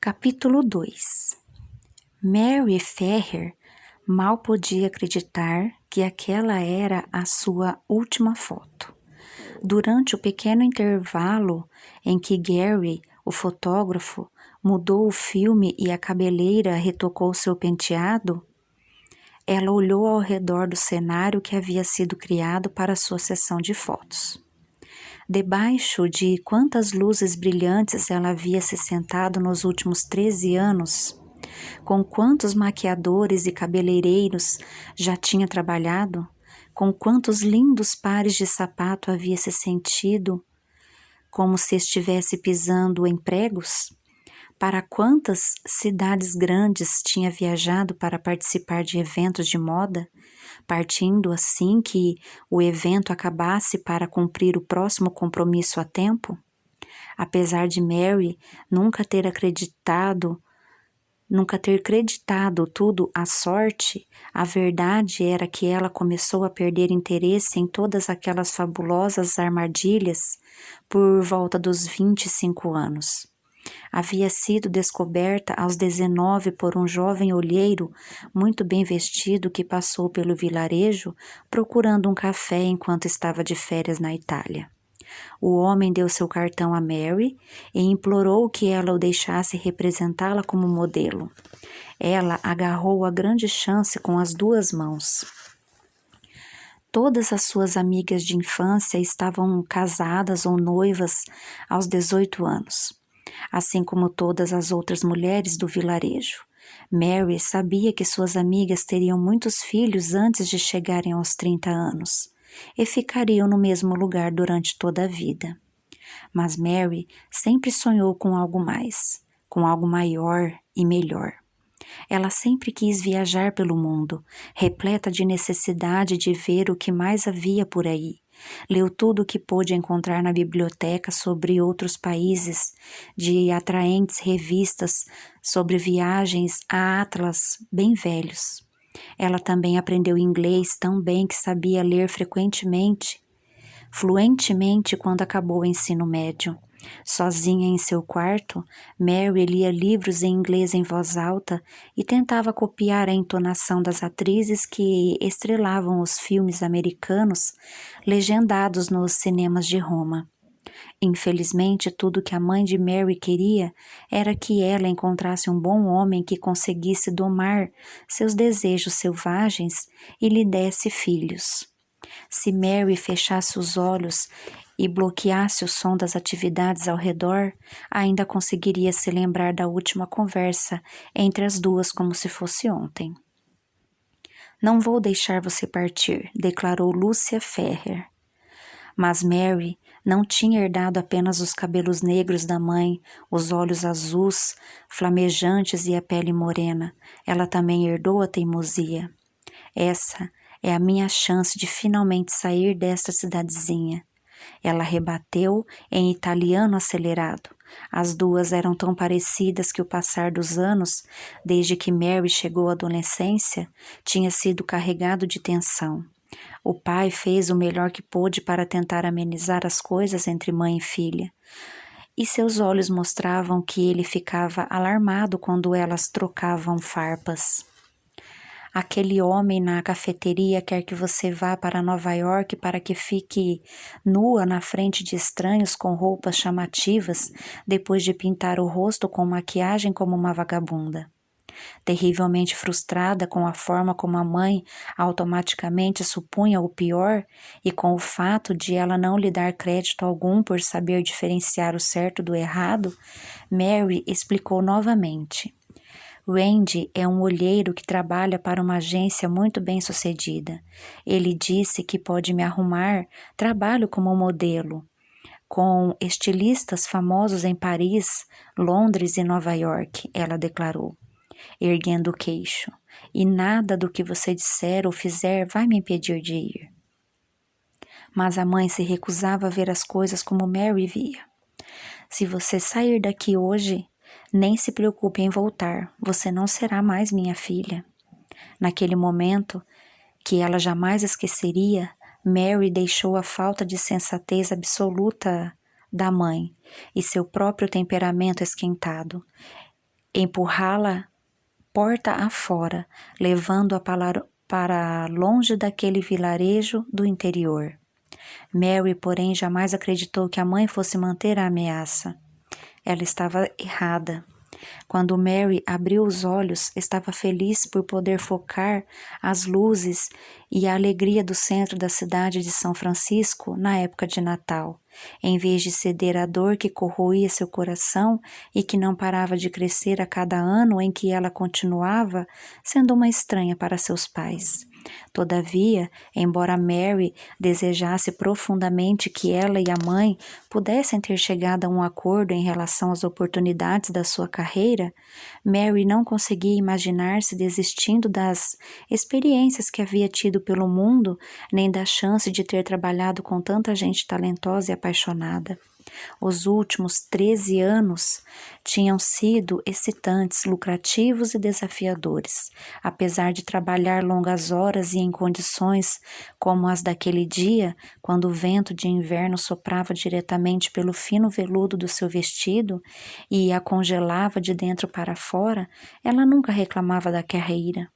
Capítulo 2. Mary Ferrer mal podia acreditar que aquela era a sua última foto. Durante o pequeno intervalo em que Gary, o fotógrafo, mudou o filme e a cabeleira retocou seu penteado, ela olhou ao redor do cenário que havia sido criado para sua sessão de fotos. Debaixo de quantas luzes brilhantes ela havia se sentado nos últimos 13 anos, com quantos maquiadores e cabeleireiros já tinha trabalhado, com quantos lindos pares de sapato havia se sentido como se estivesse pisando em pregos, para quantas cidades grandes tinha viajado para participar de eventos de moda, partindo assim que o evento acabasse para cumprir o próximo compromisso a tempo? Apesar de Mary nunca ter creditado tudo à sorte, a verdade era que ela começou a perder interesse em todas aquelas fabulosas armadilhas por volta dos 25 anos. Havia sido descoberta aos 19 por um jovem olheiro muito bem vestido que passou pelo vilarejo procurando um café enquanto estava de férias na Itália. O homem deu seu cartão a Mary e implorou que ela o deixasse representá-la como modelo. Ela agarrou a grande chance com as duas mãos. Todas as suas amigas de infância estavam casadas ou noivas aos 18 anos. Assim como todas as outras mulheres do vilarejo. Mary sabia que suas amigas teriam muitos filhos antes de chegarem aos 30 anos e ficariam no mesmo lugar durante toda a vida. Mas Mary sempre sonhou com algo mais, com algo maior e melhor. Ela sempre quis viajar pelo mundo, repleta de necessidade de ver o que mais havia por aí. Leu tudo o que pôde encontrar na biblioteca sobre outros países, de atraentes revistas sobre viagens a atlas bem velhos. Ela também aprendeu inglês tão bem que sabia ler fluentemente quando acabou o ensino médio. Sozinha em seu quarto, Mary lia livros em inglês em voz alta e tentava copiar a entonação das atrizes que estrelavam os filmes americanos legendados nos cinemas de Roma. Infelizmente, tudo que a mãe de Mary queria era que ela encontrasse um bom homem que conseguisse domar seus desejos selvagens e lhe desse filhos. Se Mary fechasse os olhos e bloqueasse o som das atividades ao redor, ainda conseguiria se lembrar da última conversa entre as duas como se fosse ontem. "Não vou deixar você partir", declarou Lúcia Ferrer. Mas Mary não tinha herdado apenas os cabelos negros da mãe, os olhos azuis, flamejantes e a pele morena. Ela também herdou a teimosia. "Essa é a minha chance de finalmente sair desta cidadezinha", ela rebateu em italiano acelerado. As duas eram tão parecidas que o passar dos anos, desde que Mary chegou à adolescência, tinha sido carregado de tensão. O pai fez o melhor que pôde para tentar amenizar as coisas entre mãe e filha, e seus olhos mostravam que ele ficava alarmado quando elas trocavam farpas. "Aquele homem na cafeteria quer que você vá para Nova York para que fique nua na frente de estranhos com roupas chamativas, depois de pintar o rosto com maquiagem como uma vagabunda." Terrivelmente frustrada com a forma como a mãe automaticamente supunha o pior e com o fato de ela não lhe dar crédito algum por saber diferenciar o certo do errado, Mary explicou novamente. "Randy é um olheiro que trabalha para uma agência muito bem-sucedida. Ele disse que pode me arrumar trabalho como modelo, com estilistas famosos em Paris, Londres e Nova York", ela declarou, erguendo o queixo. "E nada do que você disser ou fizer vai me impedir de ir." Mas a mãe se recusava a ver as coisas como Mary via. "Se você sair daqui hoje, nem se preocupe em voltar, você não será mais minha filha." Naquele momento, que ela jamais esqueceria, Mary deixou a falta de sensatez absoluta da mãe e seu próprio temperamento esquentado. empurrá-la porta afora, levando-a para longe daquele vilarejo do interior. Mary, porém, jamais acreditou que a mãe fosse manter a ameaça. Ela estava errada. Quando Mary abriu os olhos, estava feliz por poder focar as luzes e a alegria do centro da cidade de São Francisco na época de Natal, em vez de ceder à dor que corroía seu coração e que não parava de crescer a cada ano em que ela continuava sendo uma estranha para seus pais. Todavia, embora Mary desejasse profundamente que ela e a mãe pudessem ter chegado a um acordo em relação às oportunidades da sua carreira, Mary não conseguia imaginar-se desistindo das experiências que havia tido pelo mundo, nem da chance de ter trabalhado com tanta gente talentosa e apaixonada. Os últimos 13 anos tinham sido excitantes, lucrativos e desafiadores. Apesar de trabalhar longas horas e em condições como as daquele dia, quando o vento de inverno soprava diretamente pelo fino veludo do seu vestido e a congelava de dentro para fora, ela nunca reclamava da carreira.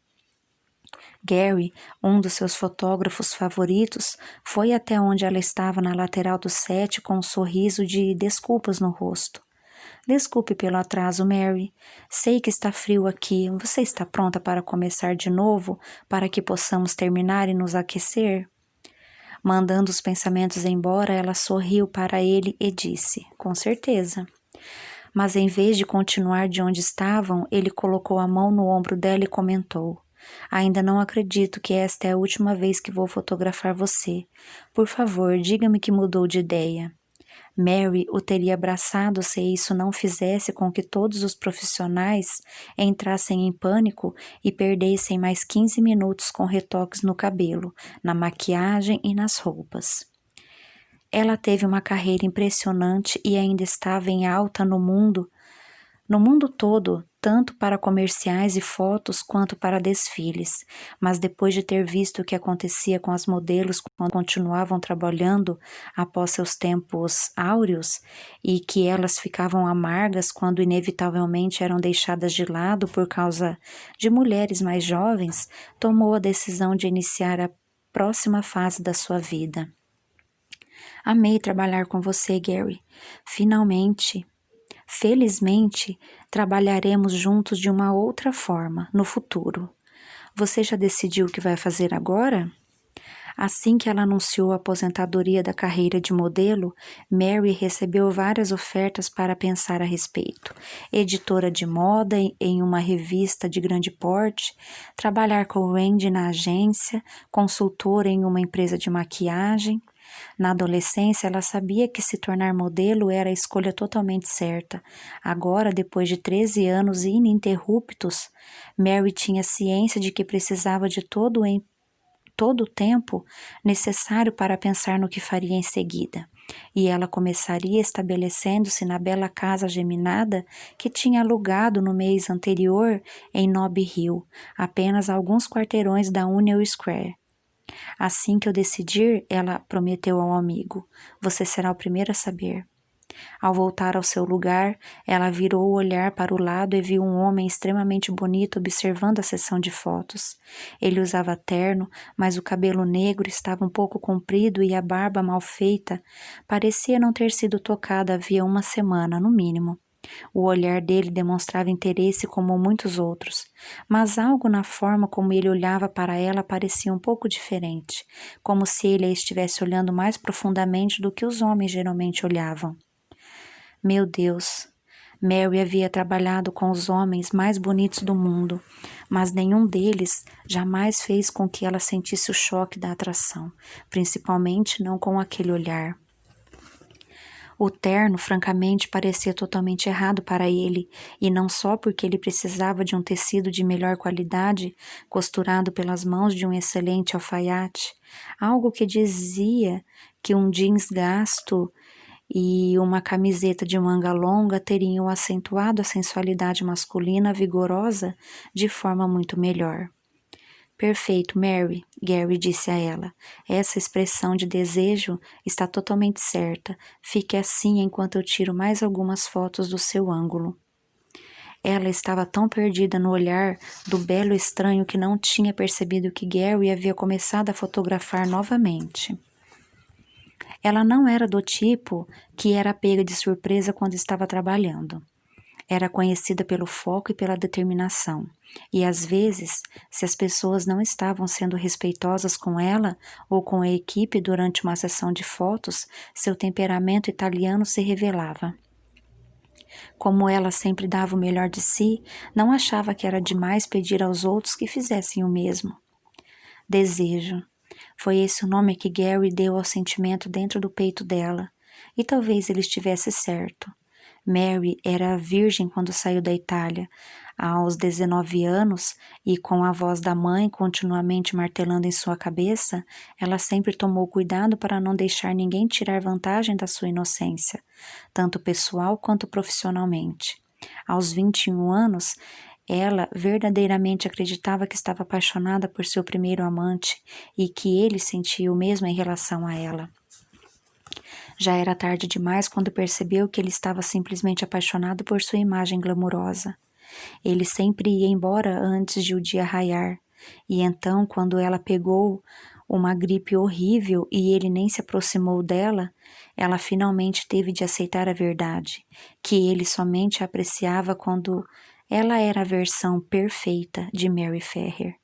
Gary, um dos seus fotógrafos favoritos, foi até onde ela estava na lateral do set com um sorriso de desculpas no rosto. Desculpe pelo atraso, Mary. Sei que está frio aqui. Você está pronta para começar de novo, para que possamos terminar e nos aquecer? Mandando os pensamentos embora, ela sorriu para ele e disse, com certeza. Mas em vez de continuar de onde estavam, ele colocou a mão no ombro dela e comentou, ainda não acredito que esta é a última vez que vou fotografar você. Por favor, diga-me que mudou de ideia. Mary o teria abraçado se isso não fizesse com que todos os profissionais entrassem em pânico e perdessem mais 15 minutos com retoques no cabelo, na maquiagem e nas roupas. Ela teve uma carreira impressionante e ainda estava em alta no mundo todo, tanto para comerciais e fotos quanto para desfiles, mas depois de ter visto o que acontecia com as modelos quando continuavam trabalhando após seus tempos áureos e que elas ficavam amargas quando inevitavelmente eram deixadas de lado por causa de mulheres mais jovens, tomou a decisão de iniciar a próxima fase da sua vida. Amei trabalhar com você, Gary. Felizmente, trabalharemos juntos de uma outra forma, no futuro. Você já decidiu o que vai fazer agora? Assim que ela anunciou a aposentadoria da carreira de modelo, Mary recebeu várias ofertas para pensar a respeito. Editora de moda em uma revista de grande porte, trabalhar com Randy na agência, consultora em uma empresa de maquiagem. Na adolescência, ela sabia que se tornar modelo era a escolha totalmente certa. Agora, depois de 13 anos ininterruptos, Mary tinha ciência de que precisava de todo o tempo necessário para pensar no que faria em seguida. E ela começaria estabelecendo-se na bela casa geminada que tinha alugado no mês anterior em Nob Hill, apenas a alguns quarteirões da Union Square. Assim que eu decidir, ela prometeu ao amigo, você será o primeiro a saber. Ao voltar ao seu lugar, ela virou o olhar para o lado e viu um homem extremamente bonito observando a sessão de fotos. Ele usava terno, mas o cabelo negro estava um pouco comprido e a barba mal feita parecia não ter sido tocada havia uma semana, no mínimo. O olhar dele demonstrava interesse como muitos outros, mas algo na forma como ele olhava para ela parecia um pouco diferente, como se ele a estivesse olhando mais profundamente do que os homens geralmente olhavam. Meu Deus! Mary havia trabalhado com os homens mais bonitos do mundo, mas nenhum deles jamais fez com que ela sentisse o choque da atração, principalmente não com aquele olhar. O terno, francamente, parecia totalmente errado para ele, e não só porque ele precisava de um tecido de melhor qualidade, costurado pelas mãos de um excelente alfaiate, algo que dizia que um jeans gasto e uma camiseta de manga longa teriam acentuado a sensualidade masculina vigorosa de forma muito melhor. Perfeito, Mary, Gary disse a ela. Essa expressão de desejo está totalmente certa. Fique assim enquanto eu tiro mais algumas fotos do seu ângulo. Ela estava tão perdida no olhar do belo estranho que não tinha percebido que Gary havia começado a fotografar novamente. Ela não era do tipo que era pega de surpresa quando estava trabalhando. Era conhecida pelo foco e pela determinação. E às vezes, se as pessoas não estavam sendo respeitosas com ela ou com a equipe durante uma sessão de fotos, seu temperamento italiano se revelava. Como ela sempre dava o melhor de si, não achava que era demais pedir aos outros que fizessem o mesmo. Desejo. Foi esse o nome que Gary deu ao sentimento dentro do peito dela, e talvez ele estivesse certo. Mary era virgem quando saiu da Itália, aos 19 anos, e com a voz da mãe continuamente martelando em sua cabeça, ela sempre tomou cuidado para não deixar ninguém tirar vantagem da sua inocência, tanto pessoal quanto profissionalmente. Aos 21 anos, ela verdadeiramente acreditava que estava apaixonada por seu primeiro amante e que ele sentia o mesmo em relação a ela. Já era tarde demais quando percebeu que ele estava simplesmente apaixonado por sua imagem glamurosa. Ele sempre ia embora antes de o dia raiar, e então, quando ela pegou uma gripe horrível e ele nem se aproximou dela, ela finalmente teve de aceitar a verdade, que ele somente a apreciava quando ela era a versão perfeita de Mary Ferrer.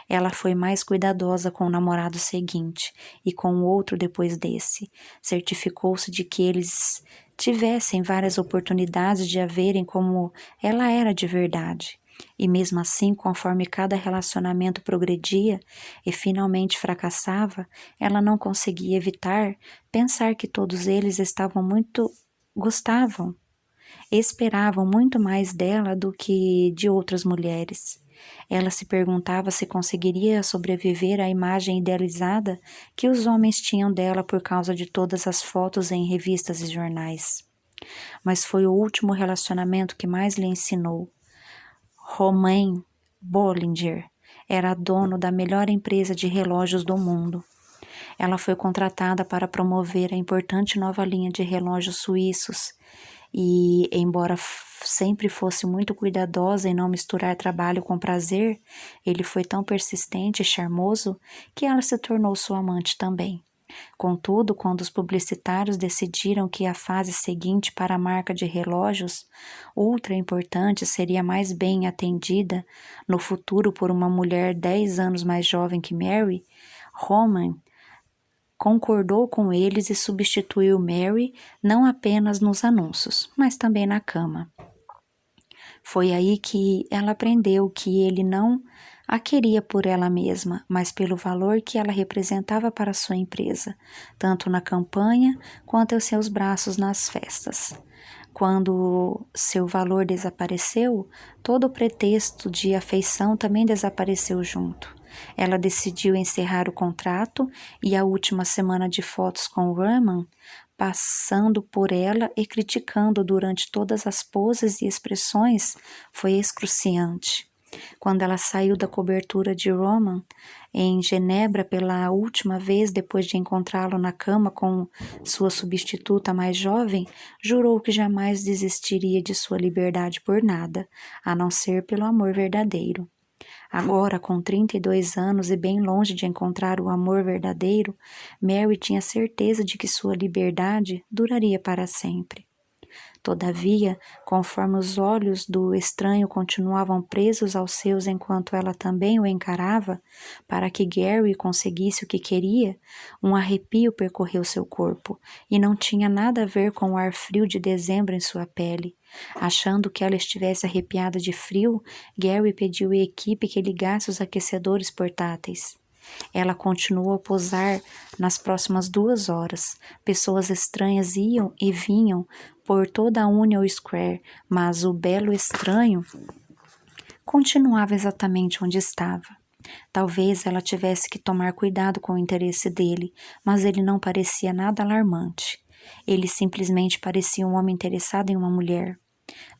Ela foi mais cuidadosa com o namorado seguinte e com o outro depois desse. Certificou-se de que eles tivessem várias oportunidades de a verem como ela era de verdade. E mesmo assim, conforme cada relacionamento progredia e finalmente fracassava, ela não conseguia evitar pensar que todos eles esperavam muito mais dela do que de outras mulheres. Ela se perguntava se conseguiria sobreviver à imagem idealizada que os homens tinham dela por causa de todas as fotos em revistas e jornais. Mas foi o último relacionamento que mais lhe ensinou. Romain Bollinger era dono da melhor empresa de relógios do mundo. Ela foi contratada para promover a importante nova linha de relógios suíços e, embora sempre fosse muito cuidadosa em não misturar trabalho com prazer, ele foi tão persistente e charmoso que ela se tornou sua amante também. Contudo, quando os publicitários decidiram que a fase seguinte para a marca de relógios, ultra importante, seria mais bem atendida no futuro por uma mulher 10 anos mais jovem que Mary, Roman concordou com eles e substituiu Mary não apenas nos anúncios, mas também na cama. Foi aí que ela aprendeu que ele não a queria por ela mesma, mas pelo valor que ela representava para sua empresa, tanto na campanha quanto aos seus braços nas festas. Quando seu valor desapareceu, todo o pretexto de afeição também desapareceu junto. Ela decidiu encerrar o contrato e a última semana de fotos com Raman, passando por ela e criticando durante todas as poses e expressões, foi excruciante. Quando ela saiu da cobertura de Roman em Genebra pela última vez depois de encontrá-lo na cama com sua substituta mais jovem, jurou que jamais desistiria de sua liberdade por nada, a não ser pelo amor verdadeiro. Agora, com 32 anos e bem longe de encontrar o amor verdadeiro, Mary tinha certeza de que sua liberdade duraria para sempre. Todavia, conforme os olhos do estranho continuavam presos aos seus enquanto ela também o encarava, para que Gary conseguisse o que queria, um arrepio percorreu seu corpo, e não tinha nada a ver com o ar frio de dezembro em sua pele. Achando que ela estivesse arrepiada de frio, Gary pediu à equipe que ligasse os aquecedores portáteis. Ela continuou a posar nas próximas 2 horas. Pessoas estranhas iam e vinham por toda a Union Square, mas o belo estranho continuava exatamente onde estava. Talvez ela tivesse que tomar cuidado com o interesse dele, mas ele não parecia nada alarmante. Ele simplesmente parecia um homem interessado em uma mulher.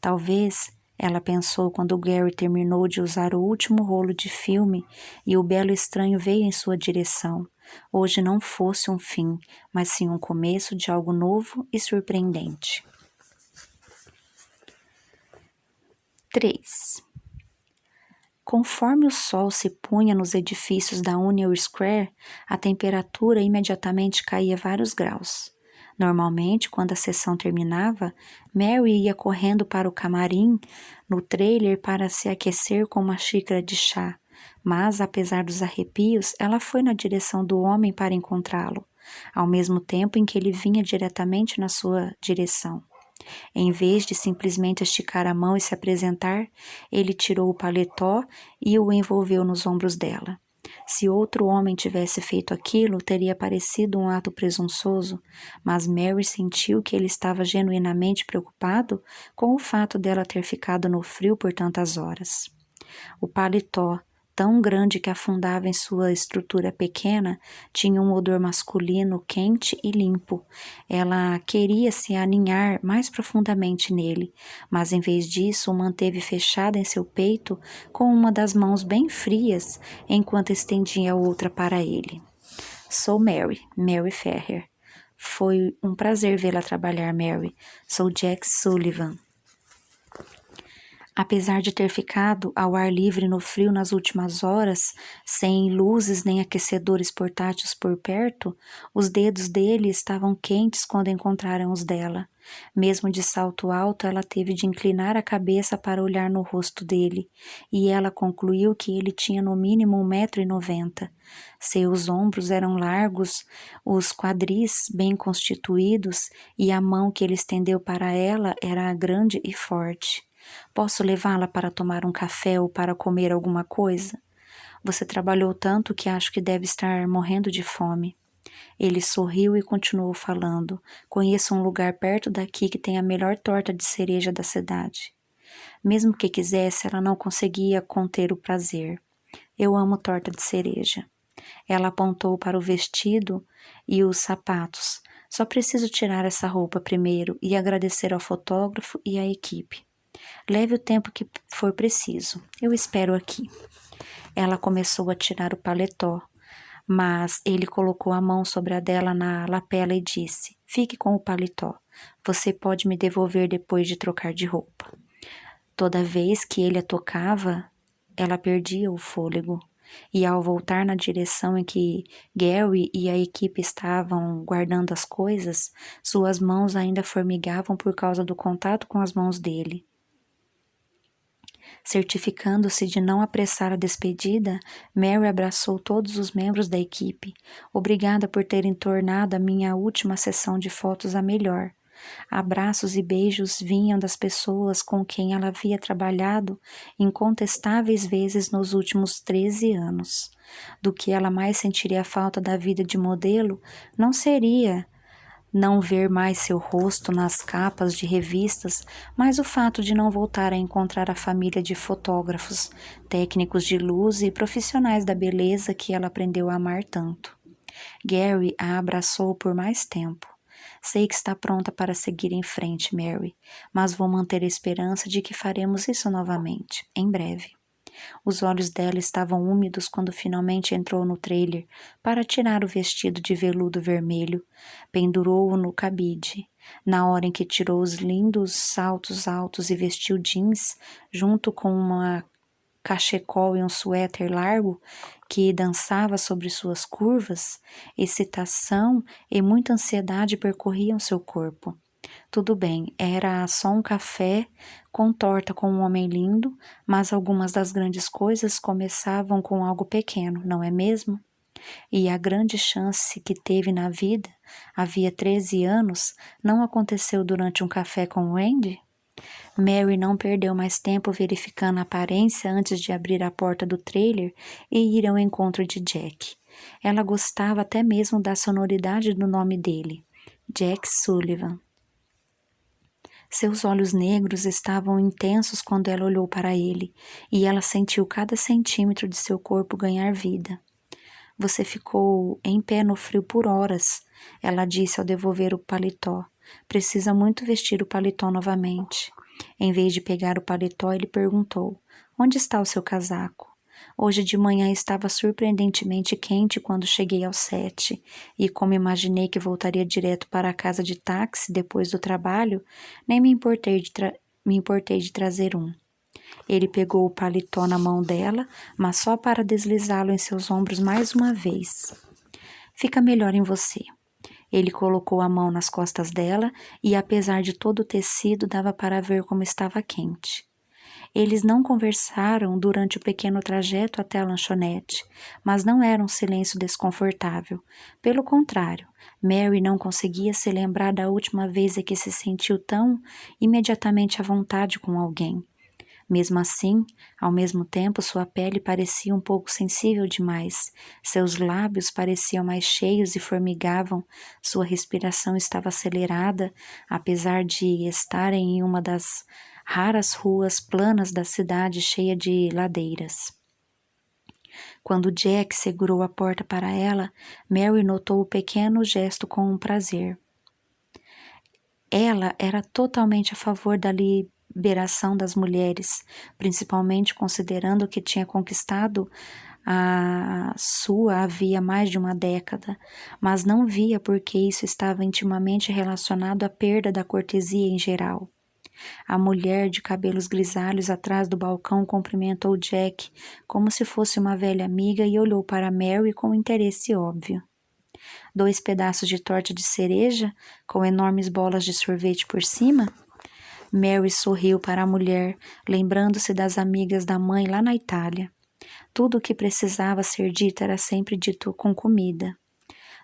Talvez, ela pensou quando Gary terminou de usar o último rolo de filme e o belo estranho veio em sua direção. Hoje não fosse um fim, mas sim um começo de algo novo e surpreendente. 3. Conforme o sol se punha nos edifícios da Union Square, a temperatura imediatamente caía vários graus. Normalmente, quando a sessão terminava, Mary ia correndo para o camarim no trailer para se aquecer com uma xícara de chá, mas, apesar dos arrepios, ela foi na direção do homem para encontrá-lo, ao mesmo tempo em que ele vinha diretamente na sua direção. Em vez de simplesmente esticar a mão e se apresentar, ele tirou o paletó e o envolveu nos ombros dela. Se outro homem tivesse feito aquilo, teria parecido um ato presunçoso, mas Mary sentiu que ele estava genuinamente preocupado com o fato dela ter ficado no frio por tantas horas. O paletó, tão grande que afundava em sua estrutura pequena, tinha um odor masculino quente e limpo. Ela queria se aninhar mais profundamente nele, mas em vez disso o manteve fechado em seu peito com uma das mãos bem frias, enquanto estendia a outra para ele. Sou Mary Ferrer. Foi um prazer vê-la trabalhar, Mary. Sou Jack Sullivan. Apesar de ter ficado ao ar livre no frio nas últimas horas, sem luzes nem aquecedores portáteis por perto, os dedos dele estavam quentes quando encontraram os dela. Mesmo de salto alto, ela teve de inclinar a cabeça para olhar no rosto dele, e ela concluiu que ele tinha no mínimo 1,90 m. Seus ombros eram largos, os quadris bem constituídos, e a mão que ele estendeu para ela era grande e forte. Posso levá-la para tomar um café ou para comer alguma coisa? Você trabalhou tanto que acho que deve estar morrendo de fome. Ele sorriu e continuou falando. Conheço um lugar perto daqui que tem a melhor torta de cereja da cidade. Mesmo que quisesse, ela não conseguia conter o prazer. Eu amo torta de cereja. Ela apontou para o vestido e os sapatos. Só preciso tirar essa roupa primeiro e agradecer ao fotógrafo e à equipe. Leve o tempo que for preciso. Eu espero aqui. Ela começou a tirar o paletó, mas ele colocou a mão sobre a dela na lapela e disse: Fique com o paletó. Você pode me devolver depois de trocar de roupa. Toda vez que ele a tocava, ela perdia o fôlego. E ao voltar na direção em que Gary e a equipe estavam guardando as coisas, suas mãos ainda formigavam por causa do contato com as mãos dele. Certificando-se de não apressar a despedida, Mary abraçou todos os membros da equipe. Obrigada por terem tornado a minha última sessão de fotos a melhor. Abraços e beijos vinham das pessoas com quem ela havia trabalhado incontestáveis vezes nos últimos 13 anos. Do que ela mais sentiria falta da vida de modelo não seria não ver mais seu rosto nas capas de revistas, mas o fato de não voltar a encontrar a família de fotógrafos, técnicos de luz e profissionais da beleza que ela aprendeu a amar tanto. Gary a abraçou por mais tempo. Sei que está pronta para seguir em frente, Mary, mas vou manter a esperança de que faremos isso novamente, em breve. Os olhos dela estavam úmidos quando finalmente entrou no trailer para tirar o vestido de veludo vermelho. Pendurou-o no cabide. Na hora em que tirou os lindos saltos altos e vestiu jeans, junto com uma cachecol e um suéter largo que dançava sobre suas curvas, excitação e muita ansiedade percorriam seu corpo. Tudo bem, era só um café com torta com um homem lindo, mas algumas das grandes coisas começavam com algo pequeno, não é mesmo? E a grande chance que teve na vida, havia 13 anos, não aconteceu durante um café com Wendy? Mary não perdeu mais tempo verificando a aparência antes de abrir a porta do trailer e ir ao encontro de Jack. Ela gostava até mesmo da sonoridade do nome dele, Jack Sullivan. Seus olhos negros estavam intensos quando ela olhou para ele, e ela sentiu cada centímetro de seu corpo ganhar vida. Você ficou em pé no frio por horas, ela disse ao devolver o paletó. Precisa muito vestir o paletó novamente. Em vez de pegar o paletó, ele perguntou: Onde está o seu casaco? Hoje de manhã estava surpreendentemente quente quando cheguei ao set, e como imaginei que voltaria direto para a casa de táxi depois do trabalho, nem me importei de trazer um. Ele pegou o paletó na mão dela, mas só para deslizá-lo em seus ombros mais uma vez. Fica melhor em você. Ele colocou a mão nas costas dela e, apesar de todo o tecido, dava para ver como estava quente. Eles não conversaram durante o pequeno trajeto até a lanchonete, mas não era um silêncio desconfortável. Pelo contrário, Mary não conseguia se lembrar da última vez em que se sentiu tão imediatamente à vontade com alguém. Mesmo assim, ao mesmo tempo, sua pele parecia um pouco sensível demais. Seus lábios pareciam mais cheios e formigavam. Sua respiração estava acelerada, apesar de estarem em uma das raras ruas planas da cidade cheia de ladeiras. Quando Jack segurou a porta para ela, Mary notou o pequeno gesto com prazer. Ela era totalmente a favor da liberação das mulheres, principalmente considerando que tinha conquistado a sua havia mais de uma década, mas não via porque isso estava intimamente relacionado à perda da cortesia em geral. A mulher de cabelos grisalhos atrás do balcão cumprimentou Jack como se fosse uma velha amiga e olhou para Mary com interesse óbvio. 2 pedaços de torta de cereja, com enormes bolas de sorvete por cima? Mary sorriu para a mulher, lembrando-se das amigas da mãe lá na Itália. Tudo o que precisava ser dito era sempre dito com comida.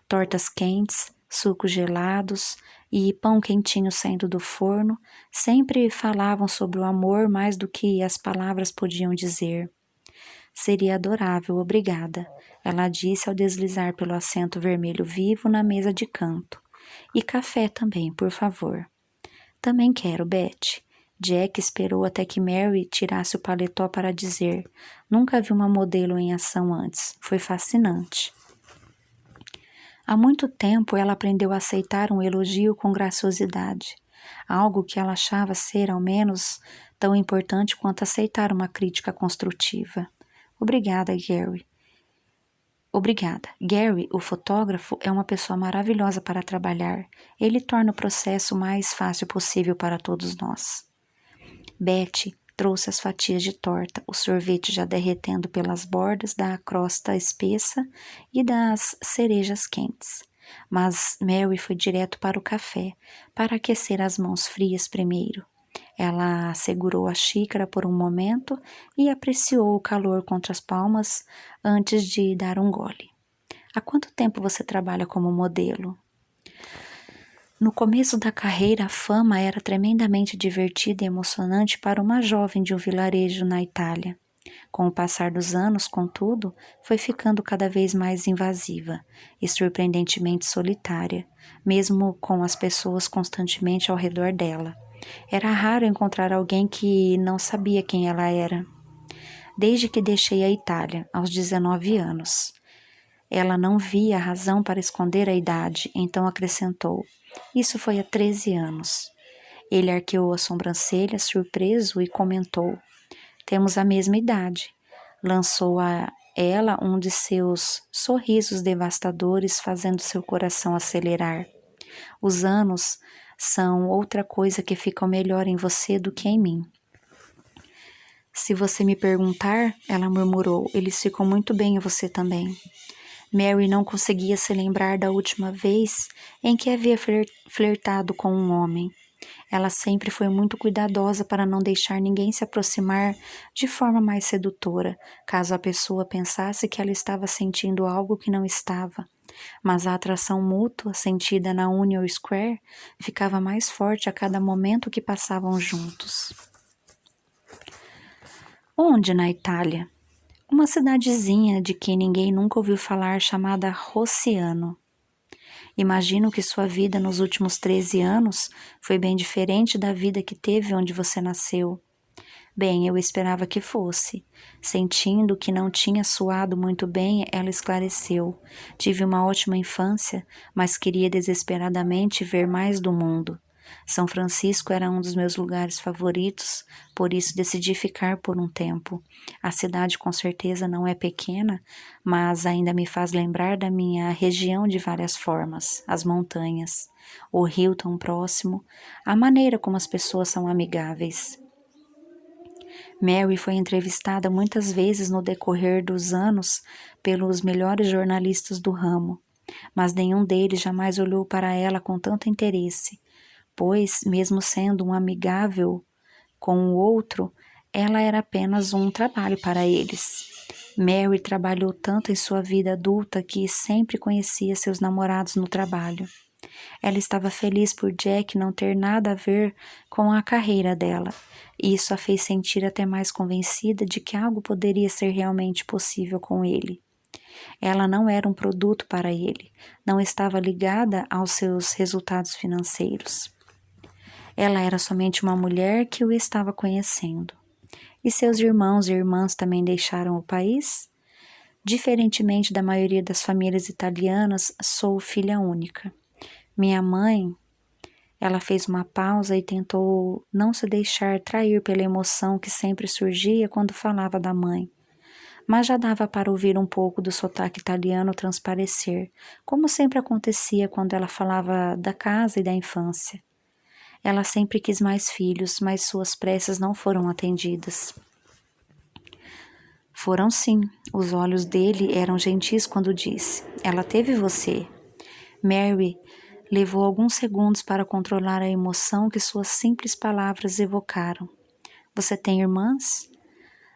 Tortas quentes, sucos gelados e pão quentinho saindo do forno sempre falavam sobre o amor mais do que as palavras podiam dizer. Seria adorável, obrigada, ela disse ao deslizar pelo assento vermelho vivo na mesa de canto. E café também, por favor. Também quero, Betty. Jack esperou até que Mary tirasse o paletó para dizer: nunca vi uma modelo em ação antes. Foi fascinante. Há muito tempo ela aprendeu a aceitar um elogio com graciosidade, algo que ela achava ser, ao menos, tão importante quanto aceitar uma crítica construtiva. Obrigada, Gary. Obrigada. Gary, o fotógrafo, é uma pessoa maravilhosa para trabalhar. Ele torna o processo o mais fácil possível para todos nós. Betty trouxe as fatias de torta, o sorvete já derretendo pelas bordas da crosta espessa e das cerejas quentes. Mas Mary foi direto para o café, para aquecer as mãos frias primeiro. Ela segurou a xícara por um momento e apreciou o calor contra as palmas antes de dar um gole. Há quanto tempo você trabalha como modelo? No começo da carreira, a fama era tremendamente divertida e emocionante para uma jovem de um vilarejo na Itália. Com o passar dos anos, contudo, foi ficando cada vez mais invasiva e surpreendentemente solitária, mesmo com as pessoas constantemente ao redor dela. Era raro encontrar alguém que não sabia quem ela era. Desde que deixei a Itália, aos 19 anos. Ela não via razão para esconder a idade, então acrescentou: isso foi há 13 anos. Ele arqueou a sobrancelha, surpreso, e comentou: temos a mesma idade. Lançou a ela um de seus sorrisos devastadores, fazendo seu coração acelerar. Os anos são outra coisa que ficam melhor em você do que em mim. Se você me perguntar, ela murmurou, eles ficam muito bem em você também. Mary não conseguia se lembrar da última vez em que havia flertado com um homem. Ela sempre foi muito cuidadosa para não deixar ninguém se aproximar de forma mais sedutora, caso a pessoa pensasse que ela estava sentindo algo que não estava. Mas a atração mútua sentida na Union Square ficava mais forte a cada momento que passavam juntos. Onde na Itália? Uma cidadezinha de que ninguém nunca ouviu falar chamada Rociano. Imagino que sua vida nos últimos 13 anos foi bem diferente da vida que teve onde você nasceu. Bem, eu esperava que fosse. Sentindo que não tinha soado muito bem, ela esclareceu. Tive uma ótima infância, mas queria desesperadamente ver mais do mundo. São Francisco era um dos meus lugares favoritos, por isso decidi ficar por um tempo. A cidade com certeza não é pequena, mas ainda me faz lembrar da minha região de várias formas, as montanhas, o rio tão próximo, a maneira como as pessoas são amigáveis. Mary foi entrevistada muitas vezes no decorrer dos anos pelos melhores jornalistas do ramo, mas nenhum deles jamais olhou para ela com tanto interesse, pois, mesmo sendo um amigável com o outro, ela era apenas um trabalho para eles. Mary trabalhou tanto em sua vida adulta que sempre conhecia seus namorados no trabalho. Ela estava feliz por Jack não ter nada a ver com a carreira dela, e isso a fez sentir até mais convencida de que algo poderia ser realmente possível com ele. Ela não era um produto para ele, não estava ligada aos seus resultados financeiros. Ela era somente uma mulher que o estava conhecendo. E seus irmãos e irmãs também deixaram o país? Diferentemente da maioria das famílias italianas, sou filha única. Minha mãe, ela fez uma pausa e tentou não se deixar trair pela emoção que sempre surgia quando falava da mãe. Mas já dava para ouvir um pouco do sotaque italiano transparecer, como sempre acontecia quando ela falava da casa e da infância. Ela sempre quis mais filhos, mas suas preces não foram atendidas. Foram sim, os olhos dele eram gentis quando disse: ela teve você. Mary levou alguns segundos para controlar a emoção que suas simples palavras evocaram. Você tem irmãs?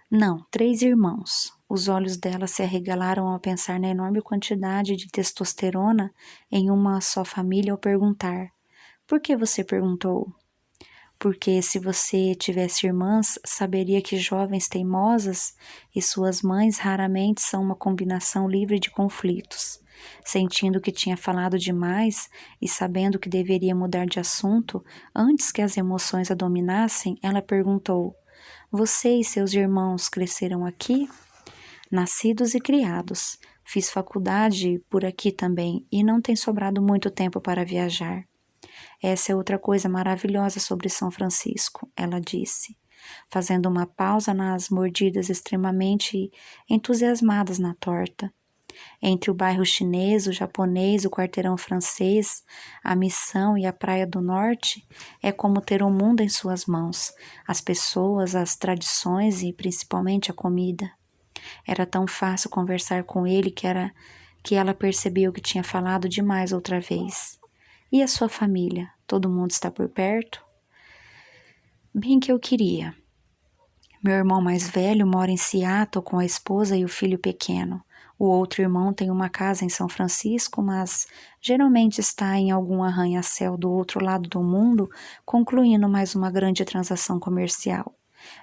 Não, 3 irmãos. Os olhos dela se arregalaram ao pensar na enorme quantidade de testosterona em uma só família ao perguntar: por que você perguntou? Porque se você tivesse irmãs, saberia que jovens teimosas e suas mães raramente são uma combinação livre de conflitos. Sentindo que tinha falado demais e sabendo que deveria mudar de assunto, antes que as emoções a dominassem, ela perguntou: você e seus irmãos cresceram aqui? Nascidos e criados. Fiz faculdade por aqui também e não tem sobrado muito tempo para viajar. Essa é outra coisa maravilhosa sobre São Francisco, ela disse, fazendo uma pausa nas mordidas extremamente entusiasmadas na torta. Entre o bairro chinês, o japonês, o quarteirão francês, a missão e a praia do norte, é como ter o mundo em suas mãos, as pessoas, as tradições e principalmente a comida. Era tão fácil conversar com ele que ela percebeu que tinha falado demais outra vez. E a sua família? Todo mundo está por perto? Bem que eu queria. Meu irmão mais velho mora em Seattle com a esposa e o filho pequeno. O outro irmão tem uma casa em São Francisco, mas geralmente está em algum arranha-céu do outro lado do mundo, concluindo mais uma grande transação comercial.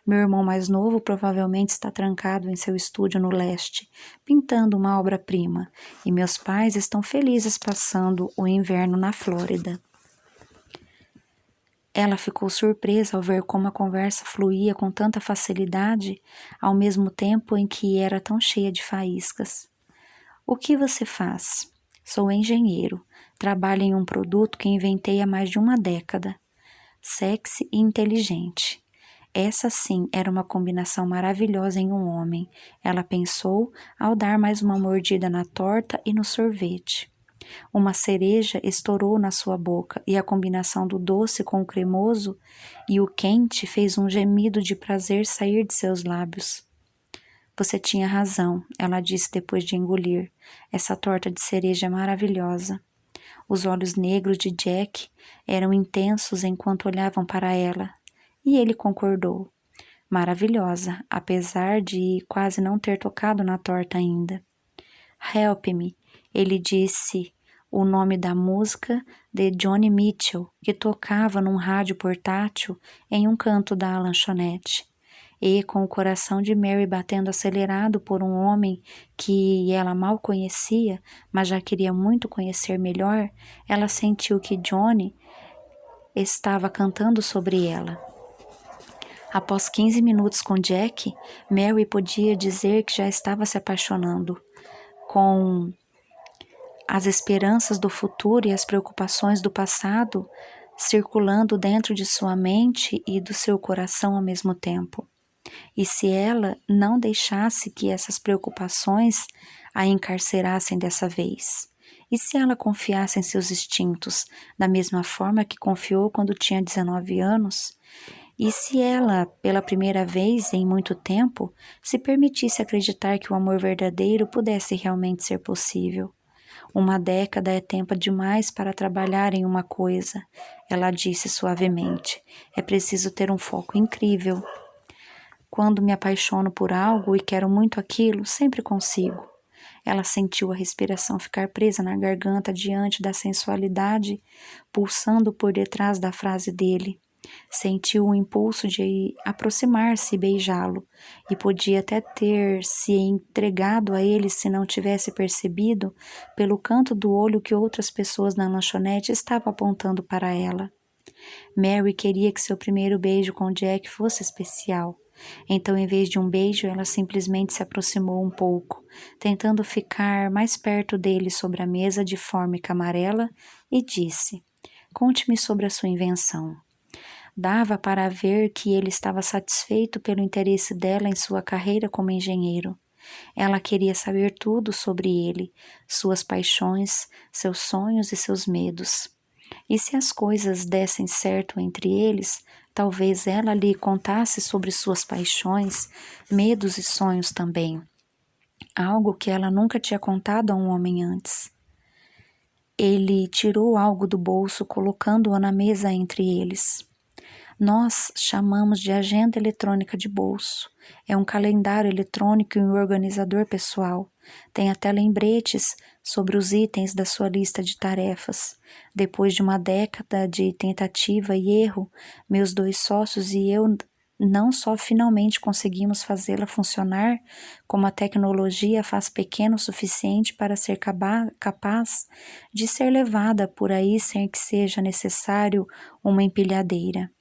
Meu irmão mais novo provavelmente está trancado em seu estúdio no leste, pintando uma obra-prima, e meus pais estão felizes passando o inverno na Flórida. Ela ficou surpresa ao ver como a conversa fluía com tanta facilidade, ao mesmo tempo em que era tão cheia de faíscas. O que você faz? Sou engenheiro. Trabalho em um produto que inventei há mais de uma década. Sexy e inteligente. Essa sim era uma combinação maravilhosa em um homem, ela pensou ao dar mais uma mordida na torta e no sorvete. Uma cereja estourou na sua boca e a combinação do doce com o cremoso e o quente fez um gemido de prazer sair de seus lábios. Você tinha razão, ela disse depois de engolir. Essa torta de cereja é maravilhosa. Os olhos negros de Jack eram intensos enquanto olhavam para ela. E ele concordou. Maravilhosa, apesar de quase não ter tocado na torta ainda. Help Me, ele disse o nome da música de Johnny Mitchell, que tocava num rádio portátil em um canto da lanchonete. E, com o coração de Mary batendo acelerado por um homem que ela mal conhecia, mas já queria muito conhecer melhor, ela sentiu que Johnny estava cantando sobre ela. Após 15 minutos com Jack, Mary podia dizer que já estava se apaixonando. Com as esperanças do futuro e as preocupações do passado circulando dentro de sua mente e do seu coração ao mesmo tempo. E se ela não deixasse que essas preocupações a encarcerassem dessa vez? E se ela confiasse em seus instintos, da mesma forma que confiou quando tinha 19 anos? E se ela, pela primeira vez em muito tempo, se permitisse acreditar que o amor verdadeiro pudesse realmente ser possível? Uma década é tempo demais para trabalhar em uma coisa, ela disse suavemente. É preciso ter um foco incrível. Quando me apaixono por algo e quero muito aquilo, sempre consigo. Ela sentiu a respiração ficar presa na garganta diante da sensualidade pulsando por detrás da frase dele. Sentiu o impulso de aproximar-se e beijá-lo, e podia até ter se entregado a ele se não tivesse percebido, pelo canto do olho, que outras pessoas na lanchonete estavam apontando para ela. Mary queria que seu primeiro beijo com Jack fosse especial. Então, em vez de um beijo, ela simplesmente se aproximou um pouco, tentando ficar mais perto dele sobre a mesa de fórmica amarela, e disse: "Conte-me sobre a sua invenção." Dava para ver que ele estava satisfeito pelo interesse dela em sua carreira como engenheiro. Ela queria saber tudo sobre ele, suas paixões, seus sonhos e seus medos. E se as coisas dessem certo entre eles, talvez ela lhe contasse sobre suas paixões, medos e sonhos também. Algo que ela nunca tinha contado a um homem antes. Ele tirou algo do bolso, colocando-o na mesa entre eles. Nós chamamos de agenda eletrônica de bolso. É um calendário eletrônico e um organizador pessoal. Tem até lembretes sobre os itens da sua lista de tarefas. Depois de uma década de tentativa e erro, meus 2 sócios e eu não só finalmente conseguimos fazê-la funcionar, como a tecnologia faz pequeno o suficiente para ser capaz de ser levada por aí sem que seja necessário uma empilhadeira.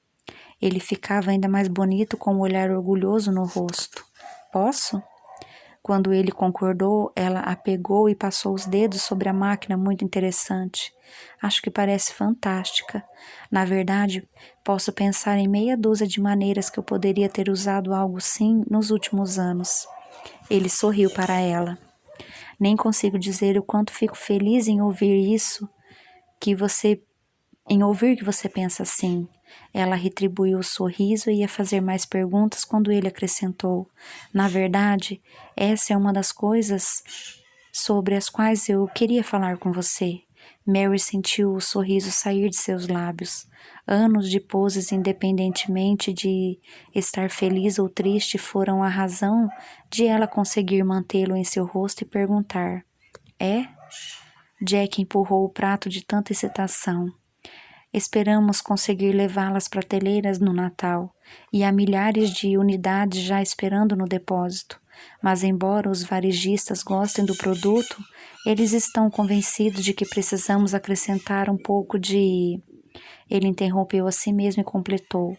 Ele ficava ainda mais bonito com um olhar orgulhoso no rosto. "Posso?" Quando ele concordou, ela a pegou e passou os dedos sobre a máquina muito interessante. "Acho que parece fantástica. Na verdade, posso pensar em meia dúzia de maneiras que eu poderia ter usado algo assim nos últimos anos." Ele sorriu para ela. "Nem consigo dizer o quanto fico feliz em ouvir que você pensa assim." Ela retribuiu o sorriso e ia fazer mais perguntas quando ele acrescentou: "Na verdade, essa é uma das coisas sobre as quais eu queria falar com você." Mary sentiu o sorriso sair de seus lábios. Anos de poses, independentemente de estar feliz ou triste, foram a razão de ela conseguir mantê-lo em seu rosto e perguntar: "É?" Jack empurrou o prato de tanta excitação. "Esperamos conseguir levá-las prateleiras no Natal, e há milhares de unidades já esperando no depósito. Mas embora os varejistas gostem do produto, eles estão convencidos de que precisamos acrescentar um pouco de..." Ele interrompeu a si mesmo e completou: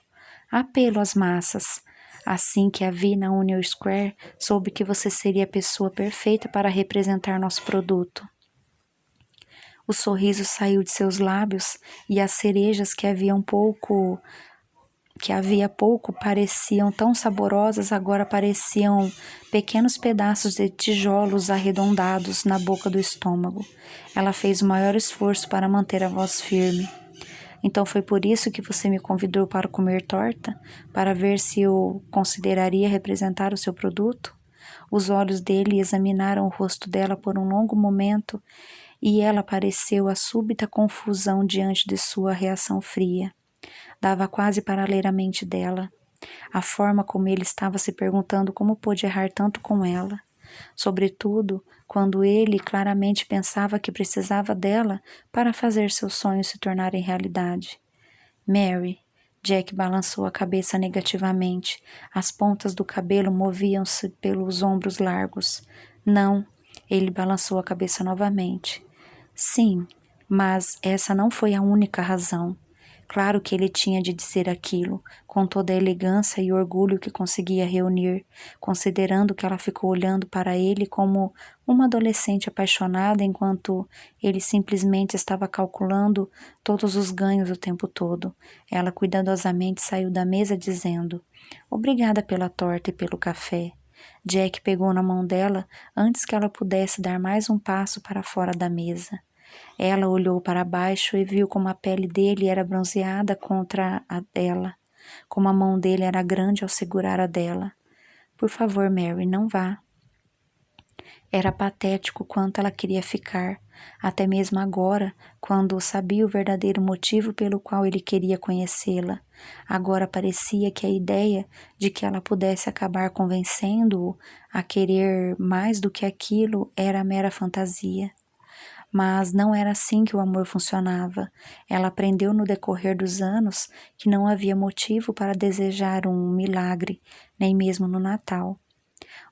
"Apelo às massas. Assim que a vi na Union Square, soube que você seria a pessoa perfeita para representar nosso produto." O sorriso saiu de seus lábios e as cerejas que havia pouco pareciam tão saborosas, agora pareciam pequenos pedaços de tijolos arredondados na boca do estômago. Ela fez o maior esforço para manter a voz firme. "Então foi por isso que você me convidou para comer torta? Para ver se eu consideraria representar o seu produto?" Os olhos dele examinaram o rosto dela por um longo momento e ela pareceu a súbita confusão diante de sua reação fria. Dava quase para ler a mente dela. A forma como ele estava se perguntando como pôde errar tanto com ela. Sobretudo, quando ele claramente pensava que precisava dela para fazer seus sonhos se tornarem realidade. "Mary." Jack balançou a cabeça negativamente. As pontas do cabelo moviam-se pelos ombros largos. "Não." Ele balançou a cabeça novamente. "Sim, mas essa não foi a única razão." Claro que ele tinha de dizer aquilo, com toda a elegância e orgulho que conseguia reunir, considerando que ela ficou olhando para ele como uma adolescente apaixonada, enquanto ele simplesmente estava calculando todos os ganhos o tempo todo. Ela cuidadosamente saiu da mesa dizendo: "Obrigada pela torta e pelo café." Jack pegou na mão dela antes que ela pudesse dar mais um passo para fora da mesa. Ela olhou para baixo e viu como a pele dele era bronzeada contra a dela. como a mão dele era grande ao segurar a dela. Por favor, Mary, não vá. Era patético quanto ela queria ficar, até mesmo agora, quando sabia o verdadeiro motivo pelo qual ele queria conhecê-la. Agora parecia que a ideia de que ela pudesse acabar convencendo-o a querer mais do que aquilo era mera fantasia. Mas não era assim que o amor funcionava. Ela aprendeu no decorrer dos anos que não havia motivo para desejar um milagre, nem mesmo no Natal.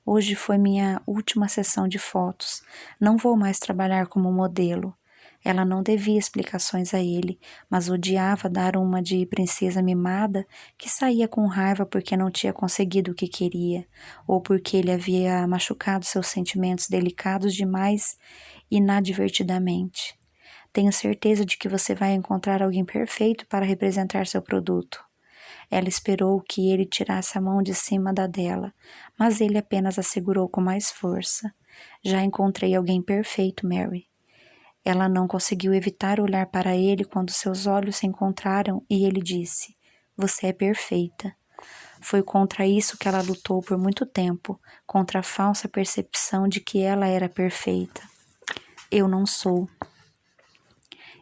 Hoje foi minha última sessão de fotos. Não vou mais trabalhar como modelo. Ela não devia explicações a ele, mas odiava dar uma de princesa mimada que saía com raiva porque não tinha conseguido o que queria, ou porque ele havia machucado seus sentimentos delicados demais inadvertidamente. Tenho certeza de que você vai encontrar alguém perfeito para representar seu produto. Ela esperou que ele tirasse a mão de cima da dela, mas ele apenas a segurou com mais força. Já encontrei alguém perfeito, Mary. Ela não conseguiu evitar olhar para ele quando seus olhos se encontraram e ele disse: Você é perfeita. Foi contra isso que ela lutou por muito tempo, contra a falsa percepção de que ela era perfeita. Eu não sou.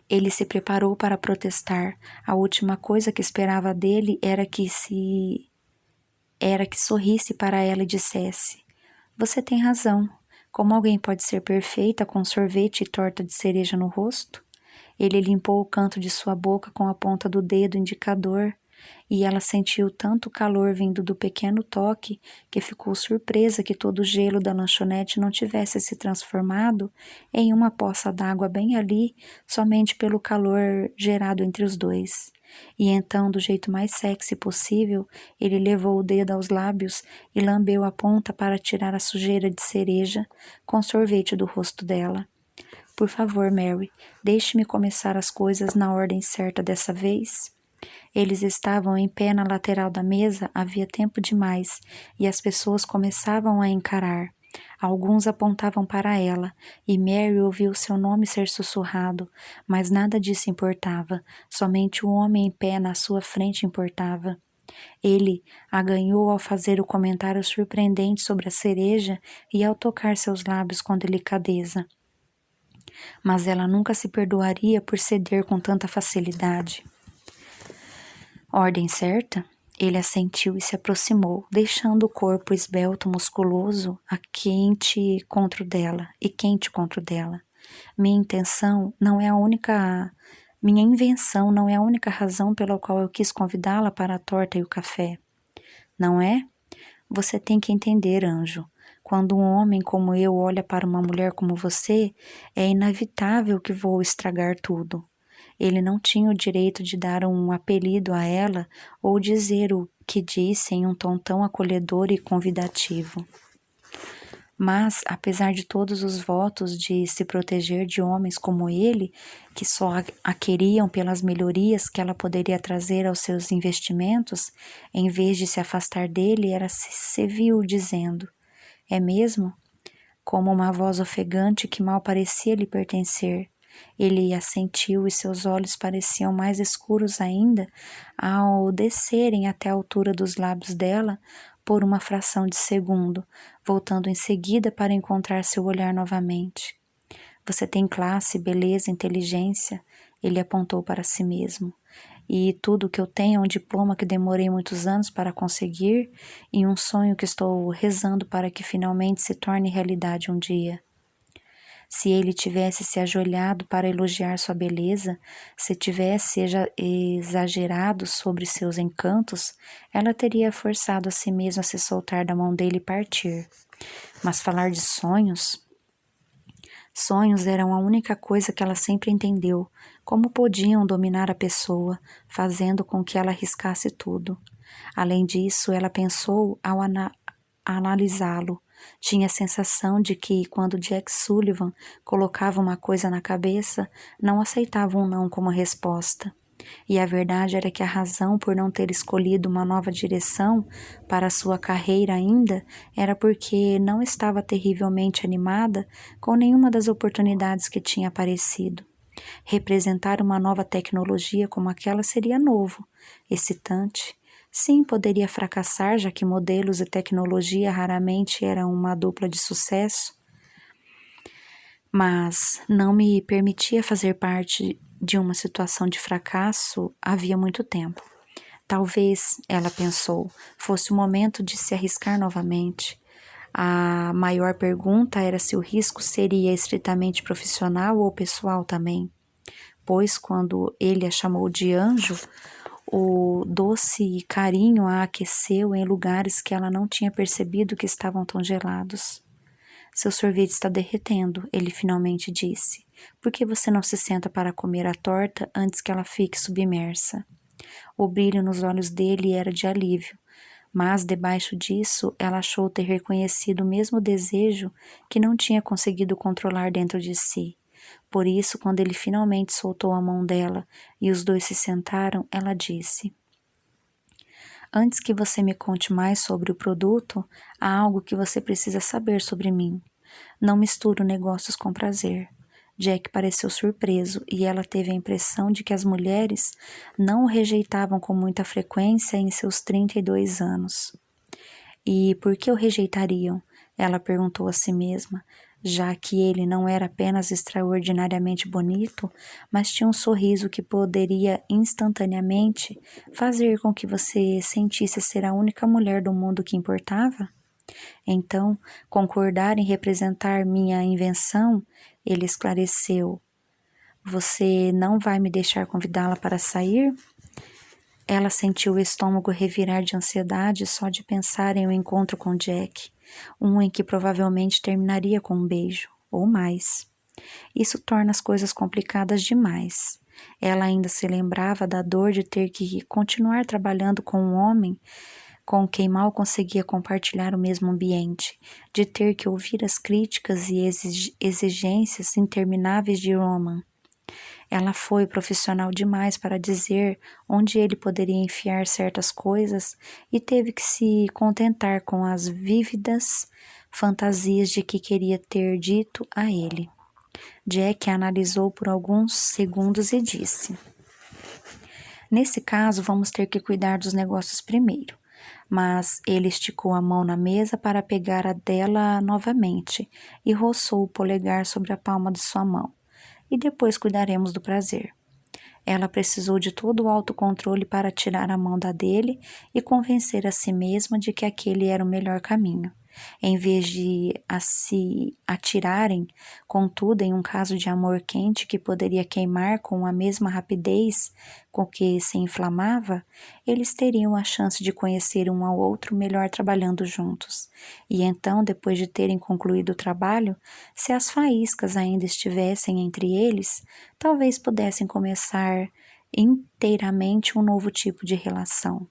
Ele se preparou para protestar. A última coisa que esperava dele era que sorrisse para ela e dissesse: Você tem razão. Como alguém pode ser perfeita com sorvete e torta de cereja no rosto? Ele limpou o canto de sua boca com a ponta do dedo indicador, e ela sentiu tanto calor vindo do pequeno toque que ficou surpresa que todo o gelo da lanchonete não tivesse se transformado em uma poça d'água bem ali, somente pelo calor gerado entre os dois. E então, do jeito mais sexy possível, ele levou o dedo aos lábios e lambeu a ponta para tirar a sujeira de cereja com sorvete do rosto dela. Por favor, Mary, deixe-me começar as coisas na ordem certa dessa vez. Eles estavam em pé na lateral da mesa havia tempo demais, e as pessoas começavam a encarar. Alguns apontavam para ela, e Mary ouviu seu nome ser sussurrado, mas nada disso importava, somente o homem em pé na sua frente importava. Ele a ganhou ao fazer o comentário surpreendente sobre a cereja e ao tocar seus lábios com delicadeza. Mas ela nunca se perdoaria por ceder com tanta facilidade. Ordem certa? Ele assentiu e se aproximou, deixando o corpo esbelto, musculoso, quente contra o dela. Minha invenção não é a única razão pela qual eu quis convidá-la para a torta e o café. Não é? Você tem que entender, anjo. Quando um homem como eu olha para uma mulher como você, é inevitável que vou estragar tudo. Ele não tinha o direito de dar um apelido a ela ou dizer o que disse em um tom tão acolhedor e convidativo. Mas, apesar de todos os votos de se proteger de homens como ele, que só a queriam pelas melhorias que ela poderia trazer aos seus investimentos, em vez de se afastar dele, ela se viu dizendo: É mesmo? Como uma voz ofegante que mal parecia lhe pertencer. Ele assentiu e seus olhos pareciam mais escuros ainda ao descerem até a altura dos lábios dela por uma fração de segundo, voltando em seguida para encontrar seu olhar novamente. Você tem classe, beleza, inteligência, ele apontou para si mesmo. E tudo o que eu tenho é um diploma que demorei muitos anos para conseguir e um sonho que estou rezando para que finalmente se torne realidade um dia. Se ele tivesse se ajoelhado para elogiar sua beleza, se tivesse exagerado sobre seus encantos, ela teria forçado a si mesma a se soltar da mão dele e partir. Mas falar de sonhos... Sonhos eram a única coisa que ela sempre entendeu, como podiam dominar a pessoa, fazendo com que ela arriscasse tudo. Além disso, ela pensou ao analisá-lo. Tinha a sensação de que, quando Jack Sullivan colocava uma coisa na cabeça, não aceitava um não como resposta. E a verdade era que a razão por não ter escolhido uma nova direção para sua carreira ainda era porque não estava terrivelmente animada com nenhuma das oportunidades que tinha aparecido. Representar uma nova tecnologia como aquela seria novo, excitante. Sim, poderia fracassar, já que modelos e tecnologia raramente eram uma dupla de sucesso, mas não me permitia fazer parte de uma situação de fracasso havia muito tempo. Talvez, ela pensou, fosse o momento de se arriscar novamente. A maior pergunta era se o risco seria estritamente profissional ou pessoal também, pois quando ele a chamou de anjo, o doce carinho a aqueceu em lugares que ela não tinha percebido que estavam tão gelados. Seu sorvete está derretendo, ele finalmente disse. Por que você não se senta para comer a torta antes que ela fique submersa? O brilho nos olhos dele era de alívio, mas debaixo disso ela achou ter reconhecido o mesmo desejo que não tinha conseguido controlar dentro de si. Por isso, quando ele finalmente soltou a mão dela e os dois se sentaram, ela disse: Antes que você me conte mais sobre o produto, há algo que você precisa saber sobre mim. Não misturo negócios com prazer. Jack pareceu surpreso e ela teve a impressão de que as mulheres não o rejeitavam com muita frequência em seus 32 anos. E por que o rejeitariam? Ela perguntou a si mesma, já que ele não era apenas extraordinariamente bonito, mas tinha um sorriso que poderia instantaneamente fazer com que você sentisse ser a única mulher do mundo que importava? Então, concordar em representar minha invenção, ele esclareceu. Você não vai me deixar convidá-la para sair? Ela sentiu o estômago revirar de ansiedade só de pensar em um encontro com Jack, um em que provavelmente terminaria com um beijo, ou mais. Isso torna as coisas complicadas demais. Ela ainda se lembrava da dor de ter que continuar trabalhando com um homem com quem mal conseguia compartilhar o mesmo ambiente, de ter que ouvir as críticas e exigências intermináveis de Roman. Ela foi profissional demais para dizer onde ele poderia enfiar certas coisas e teve que se contentar com as vívidas fantasias de que queria ter dito a ele. Jack a analisou por alguns segundos e disse: Nesse caso, vamos ter que cuidar dos negócios primeiro. Mas ele esticou a mão na mesa para pegar a dela novamente e roçou o polegar sobre a palma de sua mão. E depois cuidaremos do prazer. Ela precisou de todo o autocontrole para tirar a mão da dele e convencer a si mesma de que aquele era o melhor caminho. Em vez de se atirarem, contudo, em um caso de amor quente que poderia queimar com a mesma rapidez com que se inflamava, eles teriam a chance de conhecer um ao outro melhor trabalhando juntos. E então, depois de terem concluído o trabalho, se as faíscas ainda estivessem entre eles, talvez pudessem começar inteiramente um novo tipo de relação.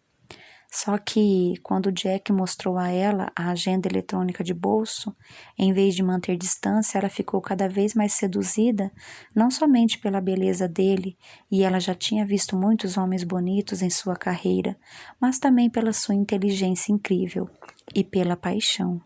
Só que, quando Jack mostrou a ela a agenda eletrônica de bolso, em vez de manter distância, ela ficou cada vez mais seduzida, não somente pela beleza dele, e ela já tinha visto muitos homens bonitos em sua carreira, mas também pela sua inteligência incrível e pela paixão.